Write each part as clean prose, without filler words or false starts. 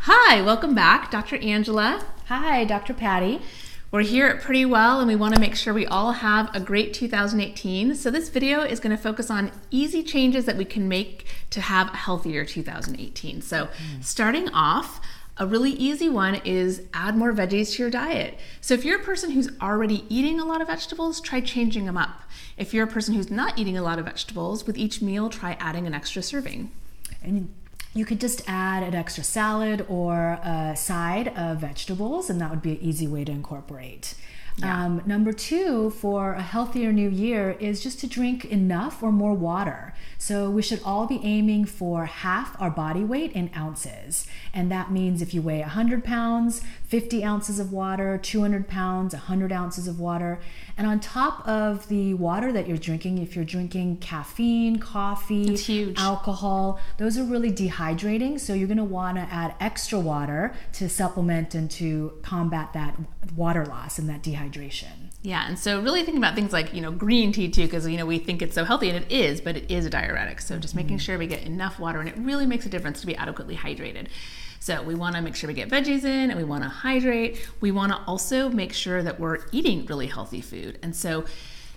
Hi, welcome back, Dr. Angela. Hi, Dr. Patti. We're here at PrettyWell and we want to make sure we all have a great 2018. So this video is going to focus on easy changes that we can make to have a healthier 2018. So starting off, a really easy one is add more veggies to your diet. So if you're a person who's already eating a lot of vegetables, try changing them up. If you're a person who's not eating a lot of vegetables, with each meal, try adding an extra serving. And you could just add an extra salad or a side of vegetables, and that would be an easy way to incorporate. Yeah. Number two, for a healthier new year, is just to drink enough or more water. So we should all be aiming for half our body weight in ounces. And that means if you weigh 100 pounds, 50 ounces of water, 200 pounds, 100 ounces of water. And on top of the water that you're drinking, if you're drinking caffeine, coffee, alcohol, those are really dehydrating. So you're going to want to add extra water to supplement and to combat that water loss and that dehydration. Yeah, and so really think about things like, green tea too, because, we think it's so healthy, and it is, but it is a diuretic. So just making sure we get enough water, and it really makes a difference to be adequately hydrated. So we want to make sure we get veggies in, and we want to hydrate. We want to also make sure that we're eating really healthy food. And so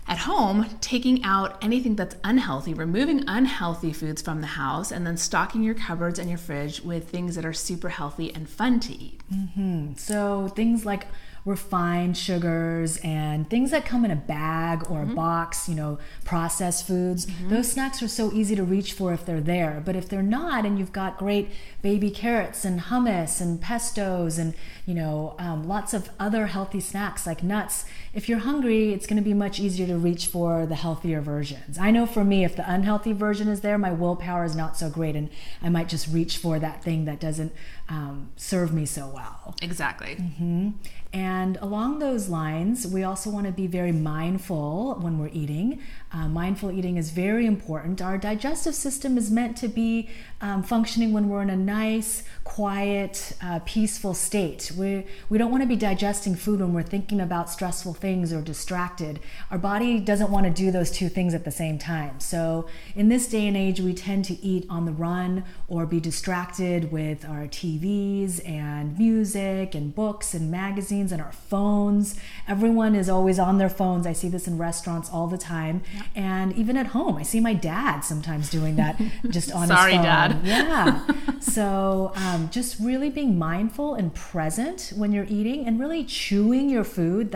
at home, taking out anything that's unhealthy, removing unhealthy foods from the house, and then stocking your cupboards and your fridge with things that are super healthy and fun to eat. So things like refined sugars and things that come in a bag or a box, processed foods. Those snacks are so easy to reach for if they're there. But if they're not, and you've got great baby carrots and hummus and pestos and, lots of other healthy snacks like nuts, if you're hungry, it's going to be much easier to reach for the healthier versions. I know for me, if the unhealthy version is there, my willpower is not so great, and I might just reach for that thing that doesn't serve me so well. Exactly. And along those lines, we also want to be very mindful when we're eating. Mindful eating is very important. Our digestive system is meant to be functioning when we're in a nice, quiet, peaceful state. We don't want to be digesting food when we're thinking about stressful things or distracted. Our body doesn't want to do those two things at the same time. So in this day and age, we tend to eat on the run or be distracted with our TVs and music and books and magazines and our phones. Everyone is always on their phones. I see this in restaurants all the time. Yep. And even at home, I see my dad sometimes doing that just on his phone. Sorry, Dad. Yeah. So just really being mindful and present when you're eating and really chewing your food.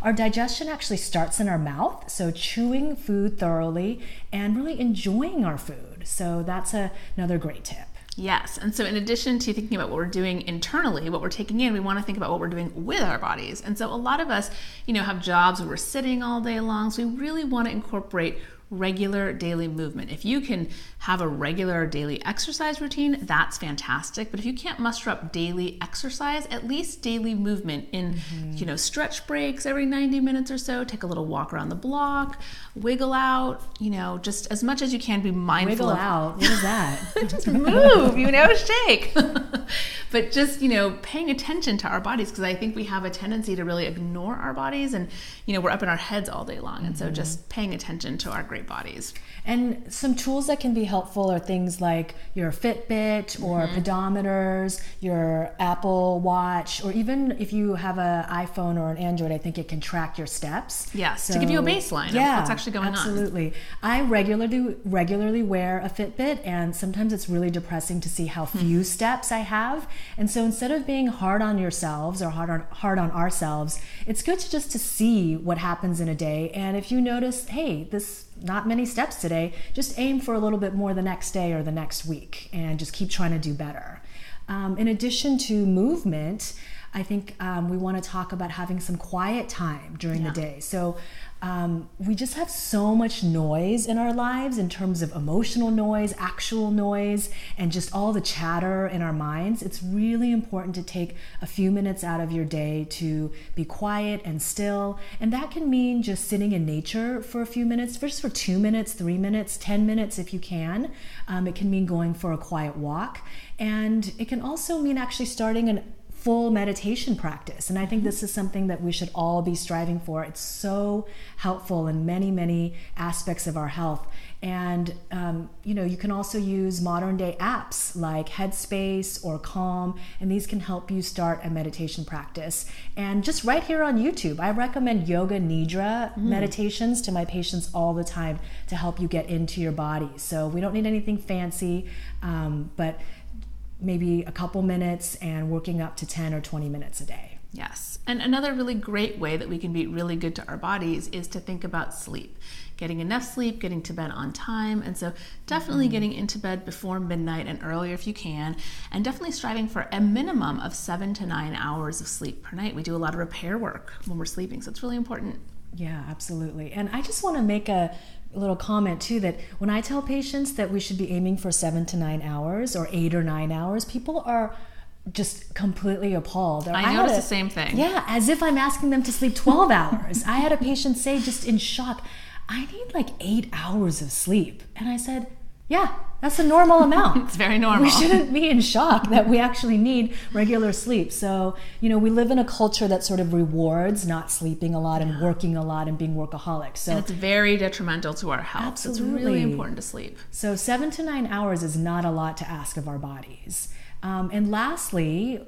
Our digestion actually starts in our mouth. So chewing food thoroughly and really enjoying our food. So that's another great tip. Yes, and so in addition to thinking about what we're doing internally, what we're taking in, we want to think about what we're doing with our bodies. And so a lot of us, have jobs where we're sitting all day long, so we really want to incorporate regular daily movement. If you can have a regular daily exercise routine, that's fantastic. But if you can't muster up daily exercise, at least daily movement in, stretch breaks every 90 minutes or so, take a little walk around the block, wiggle out, just as much as you can, be mindful. Wiggle out? What is that? Just move, shake. But just, paying attention to our bodies, because I think we have a tendency to really ignore our bodies, and, we're up in our heads all day long. And so just paying attention to our great bodies. And some tools that can be helpful are things like your Fitbit or pedometers, your Apple Watch, or even if you have an iPhone or an Android, I think it can track your steps. Yes, to give you a baseline of what's actually going on. Absolutely. I regularly wear a Fitbit, and sometimes it's really depressing to see how few steps I have. And so instead of being hard on yourselves or hard on ourselves, it's good to see what happens in a day. And if you notice, hey, this not many steps today, just aim for a little bit more the next day or the next week, and just keep trying to do better. In addition to movement, I think we want to talk about having some quiet time during the day. So we just have so much noise in our lives in terms of emotional noise, actual noise, and just all the chatter in our minds. It's really important to take a few minutes out of your day to be quiet and still. And that can mean just sitting in nature for a few minutes, just for 2 minutes, 3 minutes, 10 minutes if you can. It can mean going for a quiet walk. And it can also mean actually starting an full meditation practice. And I think this is something that we should all be striving for. It's so helpful in many, many aspects of our health. And, you can also use modern day apps like Headspace or Calm, and these can help you start a meditation practice. And just right here on YouTube, I recommend Yoga Nidra meditations to my patients all the time to help you get into your body. So we don't need anything fancy, but maybe a couple minutes and working up to 10 or 20 minutes a day. Yes. And another really great way that we can be really good to our bodies is to think about sleep. Getting enough sleep, getting to bed on time. And so definitely getting into bed before midnight and earlier if you can. And definitely striving for a minimum of 7 to 9 hours of sleep per night. We do a lot of repair work when we're sleeping, so it's really important. Yeah, absolutely. And I just want to make a little comment too, that when I tell patients that we should be aiming for 7 to 9 hours or 8 or 9 hours, people are just completely appalled. I noticed the same thing. Yeah, as if I'm asking them to sleep 12 hours. I had a patient say just in shock, I need like 8 hours of sleep. And I said, yeah, that's a normal amount. It's very normal. We shouldn't be in shock that we actually need regular sleep. So, we live in a culture that sort of rewards not sleeping a lot and working a lot and being workaholics. So and it's very detrimental to our health. Absolutely. So it's really important to sleep. So 7 to 9 hours is not a lot to ask of our bodies. And lastly,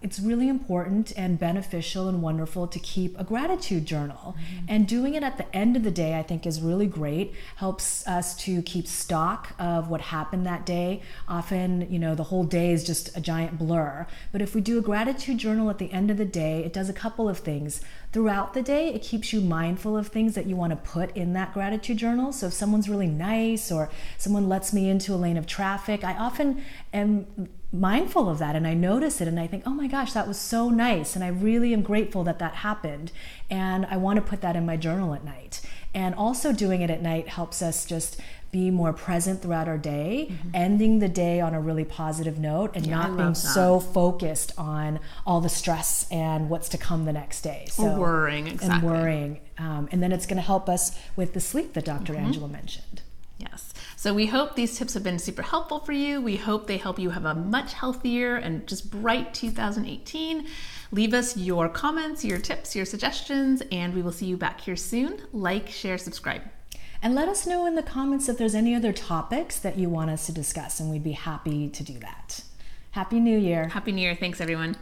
it's really important and beneficial and wonderful to keep a gratitude journal. And doing it at the end of the day, I think, is really great. Helps us to keep stock of what happened that day. Often, the whole day is just a giant blur. But if we do a gratitude journal at the end of the day, it does a couple of things. Throughout the day, it keeps you mindful of things that you want to put in that gratitude journal. So if someone's really nice or someone lets me into a lane of traffic, I often am mindful of that and I notice it and I think, oh my gosh, that was so nice. And I really am grateful that that happened. And I want to put that in my journal at night. And also doing it at night helps us just be more present throughout our day, ending the day on a really positive note and not being so focused on all the stress and what's to come the next day. Or worrying, exactly. And worrying. And then it's going to help us with the sleep that Dr. Angela mentioned. Yes. So we hope these tips have been super helpful for you. We hope they help you have a much healthier and just bright 2018. Leave us your comments, your tips, your suggestions, and we will see you back here soon. Like, share, subscribe. And let us know in the comments if there's any other topics that you want us to discuss, and we'd be happy to do that. Happy New Year. Happy New Year. Thanks, everyone.